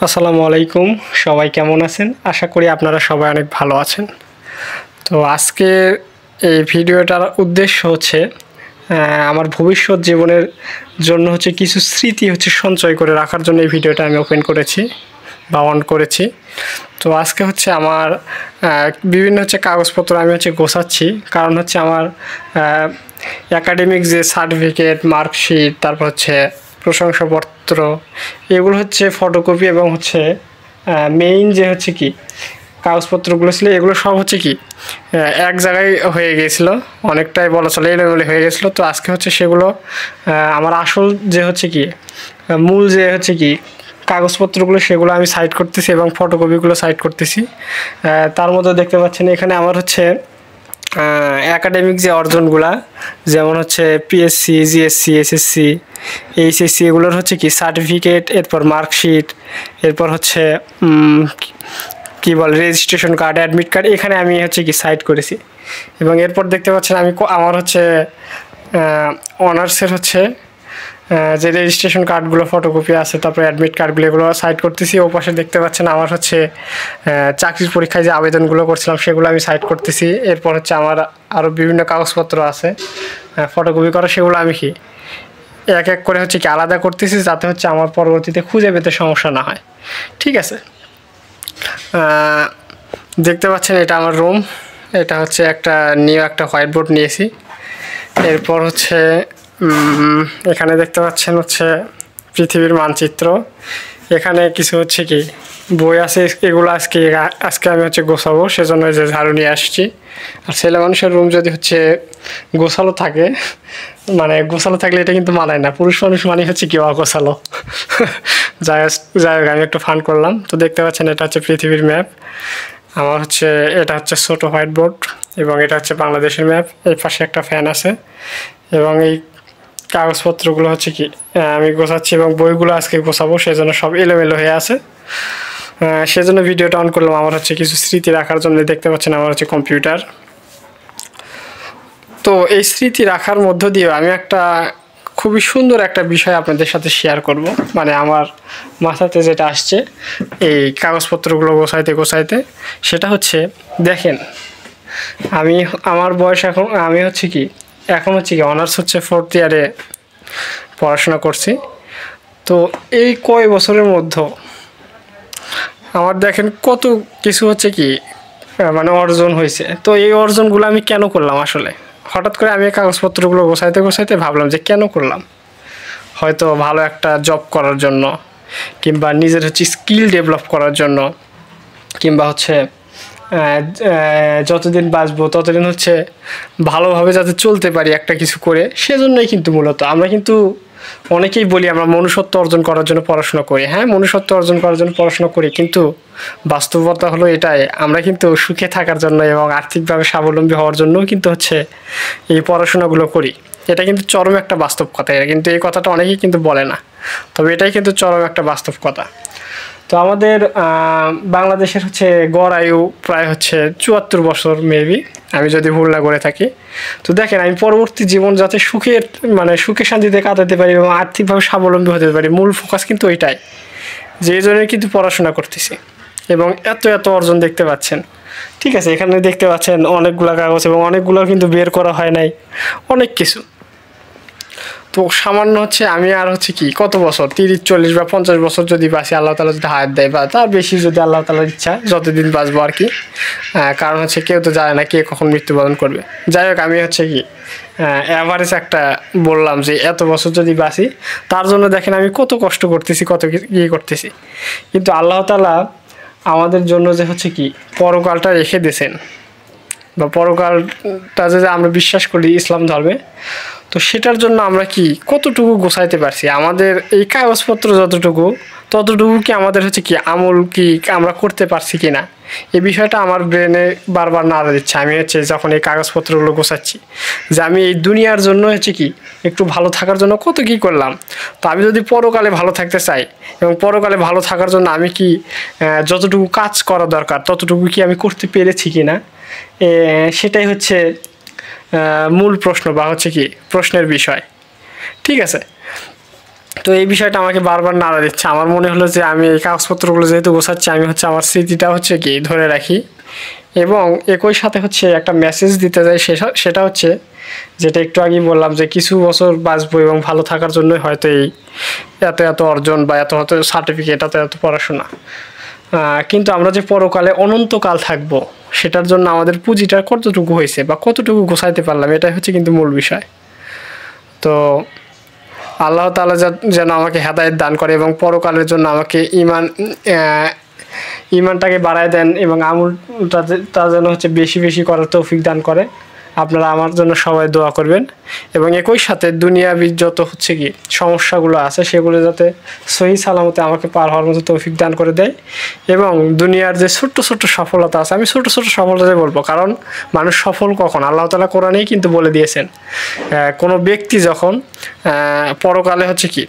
আসসালামু আলাইকুম। সবাই কেমন আছেন? আশা করি আপনারা সবাই অনেক ভালো আছেন। তো আজকে এই ভিডিওটার উদ্দেশ্য হচ্ছে আমার ভবিষ্যৎ জীবনের জন্য হচ্ছে কিছু স্মৃতি হচ্ছে সঞ্চয় করে রাখার জন্য এই ভিডিওটা আমি ওপেন করেছি বা অন করেছি। তো আজকে হচ্ছে আমার বিভিন্ন হচ্ছে কাগজপত্র আমি হচ্ছে গোছাচ্ছি, কারণ হচ্ছে আমার একাডেমিক যে সার্টিফিকেট, মার্কশিট, তারপর হচ্ছে প্রশংসাপত্র, এগুলো হচ্ছে ফটোকপি এবং হচ্ছে মেইন যে হচ্ছে কি কাগজপত্রগুলো ছিল, এগুলো সব হচ্ছে কি এক জায়গায় হয়ে গিয়েছিলো, অনেকটাই বলা চলে এলোমেলো হয়ে গেছিলো। তো আজকে হচ্ছে সেগুলো আমার আসল যে হচ্ছে কি মূল যে হচ্ছে কি কাগজপত্রগুলো সেগুলো আমি সাইড করতেছি এবং ফটোকপিগুলো সাইড করতেছি। তার মধ্যে দেখতে পাচ্ছেন এখানে আমার হচ্ছে একাডেমিক যে অর্জনগুলা, যেমন হচ্ছে পিএসসি, জিএসসি, এসএসসি, এইচএসসি, এগুলোর হচ্ছে কি সার্টিফিকেট, এরপর মার্কশিট, এরপর হচ্ছে কি বলে রেজিস্ট্রেশন কার্ড, অ্যাডমিট কার্ড, এখানে আমি হচ্ছে কি সাইড করেছি। এবং এরপর দেখতে পাচ্ছেন আমি আমার হচ্ছে অনার্সের হচ্ছে যে রেজিস্ট্রেশন কার্ডগুলো ফটোকপি আছে, তারপরে অ্যাডমিট কার্ডগুলো, এগুলো সাইড করতেছি। ও পাশে দেখতে পাচ্ছেন আমার হচ্ছে চাকরির পরীক্ষায় যে আবেদনগুলো করছিলাম সেগুলো আমি সাইড করতেছি। এরপর হচ্ছে আমার আরও বিভিন্ন কাগজপত্র আছে ফটোকপি করা, সেগুলো আমি কি এক এক করে হচ্ছে কি আলাদা করতেছি, যাতে হচ্ছে আমার পরবর্তীতে খুঁজে পেতে সমস্যা না হয়। ঠিক আছে, দেখতে পাচ্ছেন এটা আমার রুম। এটা হচ্ছে একটা একটা হোয়াইট বোর্ড নিয়েছি। এরপর হচ্ছে এখানে দেখতে পাচ্ছেন হচ্ছে পৃথিবীর মানচিত্র। এখানে কিছু হচ্ছে কি বই আছে, এগুলো আজকে আমি হচ্ছে গোছাবো, সেজন্য যে ঝাড়ু নিয়ে আসছি। আর ছেলে মানুষের রুম যদি হচ্ছে গোছালো থাকে, মানে গোছালো থাকলে এটা কিন্তু মানায় না, পুরুষ মানুষ মানে হচ্ছে কি অগোছালো। যাই হোক, আমি একটু ফান করলাম। তো দেখতে পাচ্ছেন এটা হচ্ছে পৃথিবীর ম্যাপ। আমার হচ্ছে এটা হচ্ছে ছোটো হোয়াইট বোর্ড এবং এটা হচ্ছে বাংলাদেশের ম্যাপ। এই পাশে একটা ফ্যান আছে এবং এই কাগজপত্রগুলো হচ্ছে কি আমি গোছাচ্ছি এবং বইগুলো আজকে গোছাবো, সেজন্য সব এলোমেলো হয়ে আছে। সেজন্য ভিডিওটা অন করলাম আমার হচ্ছে কিছু স্মৃতি রাখার জন্য। দেখতে পাচ্ছেন আমার হচ্ছে কম্পিউটার। তো এই স্মৃতি রাখার মধ্য দিয়ে আমি একটা খুবই সুন্দর একটা বিষয় আপনাদের সাথে শেয়ার করব। মানে আমার মাথাতে যেটা আসছে এই কাগজপত্রগুলো গোছাইতে, সেটা হচ্ছে দেখেন, আমার বয়স আমি হচ্ছে কি এখন হচ্ছে কি অনার্স হচ্ছে 4th ইয়ারে পড়াশোনা করছি। তো এই কয় বছরের মধ্যে আমার দেখেন কত কিছু হচ্ছে কি মানে অর্জন হয়েছে। তো এই অর্জনগুলো আমি কেন করলাম? আসলে হঠাৎ করে আমি কাগজপত্রগুলো গোছাইতে ভাবলাম যে কেন করলাম। হয়তো ভালো একটা জব করার জন্য, কিংবা নিজের হচ্ছে স্কিল ডেভেলপ করার জন্য, কিংবা হচ্ছে যতদিন বাঁচবো ততদিন হচ্ছে ভালোভাবে যাতে চলতে পারি একটা কিছু করে, সেজন্যই কিন্তু মূলত আমরা কিন্তু অনেকেই বলি আমরা মনুষ্যত্ব অর্জন করার জন্য পড়াশোনা করি। হ্যাঁ, মনুষ্যত্ব অর্জন করার জন্য পড়াশোনা করি, কিন্তু বাস্তবতা হলো এটাই, আমরা কিন্তু সুখে থাকার জন্য এবং আর্থিকভাবে স্বাবলম্বী হওয়ার জন্যও কিন্তু হচ্ছে এই পড়াশোনাগুলো করি। এটা কিন্তু চরম একটা বাস্তব কথা, কিন্তু এই কথাটা অনেকেই কিন্তু বলে না, তবে এটাই কিন্তু চরম একটা বাস্তব কথা। তো আমাদের বাংলাদেশের হচ্ছে গড় আয়ু প্রায় হচ্ছে 74 বছর মেবি, আমি যদি ভুল না করে থাকি। তো দেখেন, আমি পরবর্তী জীবন যাতে সুখে শান্তিতে কাটাতে পারি এবং আর্থিকভাবে স্বাবলম্বী হতে পারি, মূল ফোকাস কিন্তু ওইটাই, যে এই জন্যই কিন্তু পড়াশোনা করতেছি এবং এত অর্জন দেখতে পাচ্ছেন। ঠিক আছে, এখানে দেখতে পাচ্ছেন অনেকগুলো কাগজ এবং অনেকগুলো কিন্তু বের করা হয় নাই, অনেক কিছু। তো সামান্য হচ্ছে আমি আর হচ্ছে কি কত বছর 30, 40 বা 50 বছর যদি বাঁচি, আল্লাহ তালা যদি হায়াত দেয়, বা তার বেশি যদি আল্লাহ তালার ইচ্ছা, যতদিন বাঁচবো আর কি। কারণ হচ্ছে কেউ তো জানে না কে কখন মৃত্যুবরণ করবে। যাই হোক, আমি হচ্ছে কি অ্যাভারেজ একটা বললাম যে এত বছর যদি বাঁচি, তার জন্য দেখেন আমি কত কষ্ট করতেছি, কত করতেছি। কিন্তু আল্লাহ তালা আমাদের জন্য যে হচ্ছে কি পরকালটা রেখে দিয়েছেন, বা পরকালটা যদি আমরা বিশ্বাস করি ইসলাম ধর্মে, তো সেটার জন্য আমরা কি কতটুকু গোছাইতে পারছি, আমাদের এই কাগজপত্র ততটুকু কি আমাদের হচ্ছে কি আমল কি আমরা করতে পারছি কি না, এই বিষয়টা আমার ব্রেনে বারবার নাড়া দিচ্ছে। আমি হচ্ছে যখন এই কাগজপত্রগুলো গোছাচ্ছি, যে আমি এই দুনিয়ার জন্য হচ্ছে কি একটু ভালো থাকার জন্য কত কি করলাম। তো আমি যদি পরকালে ভালো থাকতে চাই এবং পরকালে ভালো থাকার জন্য আমি কি যতটুকু কাজ করা দরকার ততটুকু কি আমি করতে পেরেছি কি না, সেটাই হচ্ছে মূল প্রশ্ন, বা হচ্ছে কি প্রশ্নের বিষয়। ঠিক আছে, তো এই বিষয়টা আমাকে বারবার নাড়া দিচ্ছে। আমার মনে হলো যে আমি এই কাগজপত্রগুলো যেহেতু গোছাচ্ছি, আমি হচ্ছে আমার স্মৃতিটা হচ্ছে কি ধরে রাখি, এবং একই সাথে হচ্ছে একটা মেসেজ দিতে যাই। সেটা হচ্ছে যেটা একটু আগেই বললাম, যে কিছু বছর বাঁচবো এবং ভালো থাকার জন্যই হয়তো এই এত এত অর্জন বা এত এত সার্টিফিকেট, এত এত পড়াশোনা। কিন্তু আমরা যে পরকালে অনন্তকাল থাকবো, সেটার জন্য আমাদের পুঁজিটা কতটুকু হয়েছে বা কতটুকু গোছাইতে পারলাম, এটাই হচ্ছে কিন্তু মূল বিষয়। তো আল্লাহ তাআলা যেন আমাকে হেদায়েত দান করে এবং পরকালের জন্য আমাকে ইমানটাকে বাড়ায় দেন, এবং আমলটা তা যেন হচ্ছে বেশি বেশি করার তৌফিক দান করে। আপনারা আমার জন্য সবাই দোয়া করবেন, এবং একই সাথে দুনিয়াবি যত হচ্ছে কি সমস্যাগুলো আছে, সেগুলো যাতে সহি সালামতে আমাকে পার হওয়ার মতো তৌফিক দান করে দেয়। এবং দুনিয়ার যে ছোট্ট ছোট্ট সফলতা আছে, আমি ছোট ছোট সফলতাই বলবো, কারণ মানুষ সফল কখন আল্লাহ তাআলা কোরআনেই কিন্তু বলে দিয়েছেন। কোনো ব্যক্তি যখন পরকালে হচ্ছে কি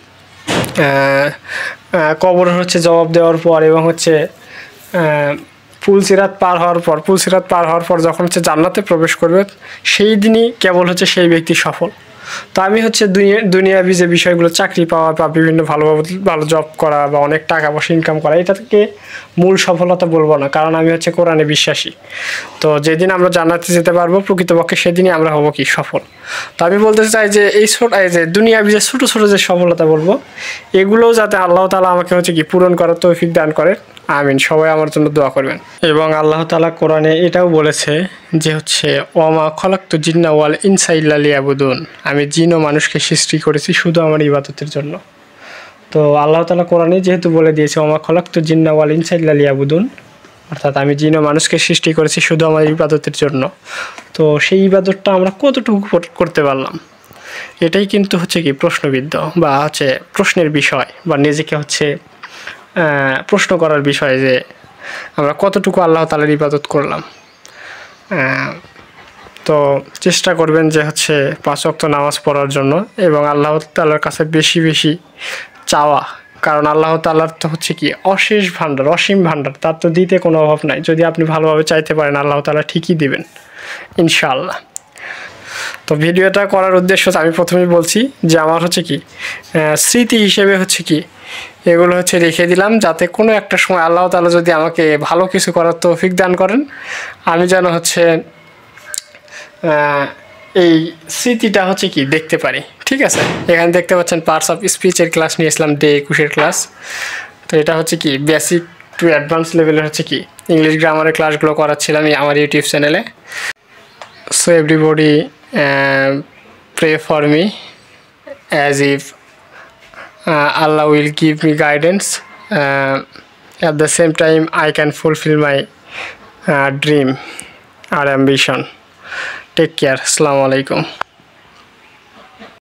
কবরের হচ্ছে জবাব দেওয়ার পর, এবং হচ্ছে পুলসিরাত পার হওয়ার পর যখন হচ্ছে জান্নাতে প্রবেশ করবে, সেই দিনই কেবল হচ্ছে সেই ব্যক্তি সফল। তো আমি হচ্ছে দুনিয়াবি যে বিষয়গুলো, চাকরি পাওয়া বা বিভিন্ন ভালো জব করা বা অনেক টাকা পয়সা ইনকাম করা, এটা থেকে মূল সফলতা বলবো না, কারণ আমি হচ্ছে কোরআনে বিশ্বাসী। তো যেদিন আমরা জান্নাতে যেতে পারবো প্রকৃতপক্ষে, সেদিনই আমরা হবো কি সফল। তো আমি বলতে চাই যে এই যে দুনিয়াবি যে ছোটো ছোটো যে সফলতা বলবো, এগুলোও যাতে আল্লাহ তাআলা আমাকে হচ্ছে কি পূরণ করার তৌফিক দান করে। আমিন। সবাই আমার জন্য দোয়া করবেন। এবং আল্লাহ তাআলা কোরআনে এটাও বলেছে যে হচ্ছে ওয়ামা খলাকতু জিন্না ওয়াল ইনসা ইল্লা লিয়াবুদুন, আমি জিন ও মানুষকে সৃষ্টি করেছি শুধু আমার ইবাদতের জন্য। তো আল্লাহ তাআলা কোরআনে যেহেতু বলে দিয়েছে ওয়ামা খলাকতু জিন্না ওয়াল ইনসা ইল্লা লিয়াবুদুন, অর্থাৎ আমি জিন ও মানুষকে সৃষ্টি করেছি শুধু আমার ইবাদতের জন্য। তো সেই ইবাদতটা আমরা কতটুকু করতে পারলাম, এটাই কিন্তু হচ্ছে কি প্রশ্নবিদ্ধ বা হচ্ছে প্রশ্নের বিষয়, বা নিজেকে হচ্ছে প্রশ্ন করার বিষয়, যে আমরা কতটুকু আল্লাহ তাআলার ইবাদত করলাম। তো চেষ্টা করবেন যে হচ্ছে 5 ওয়াক্ত নামাজ পড়ার জন্য, এবং আল্লাহ তাআলার কাছে বেশি বেশি চাওয়া, কারণ আল্লাহ তাআলার তো হচ্ছে কি অশেষ ভাণ্ডার, অসীম ভাণ্ডার, তার তো দিতে কোনো অভাব নাই। যদি আপনি ভালোভাবে চাইতে পারেন, আল্লাহ তাআলা ঠিকই দিবেন ইনশাআল্লাহ। তো ভিডিওটা করার উদ্দেশ্য আমি প্রথমেই বলছি যে আমার হচ্ছে কি স্মৃতি হিসেবে হচ্ছে কি এগুলো হচ্ছে রেখে দিলাম, যাতে কোনো একটা সময় আল্লাহ তাআলা যদি আমাকে ভালো কিছু করার তৌফিক দান করেন, আমি যেন হচ্ছে এই স্মৃতিটা হচ্ছে কি দেখতে পারি। ঠিক আছে, এখানে দেখতে পাচ্ছেন পার্টস অফ স্পিচের ক্লাস নিয়েছিলাম, ডে 21 ক্লাস। তো এটা হচ্ছে কি বেসিক টু অ্যাডভান্স লেভেলের হচ্ছে কি ইংলিশ গ্রামারের ক্লাসগুলো করাচ্ছিলাম আমার ইউটিউব চ্যানেলে। So everybody pray for me as if Allah will give me guidance. At the same time, I can fulfill my dream or ambition. Take care. Assalamu alaikum.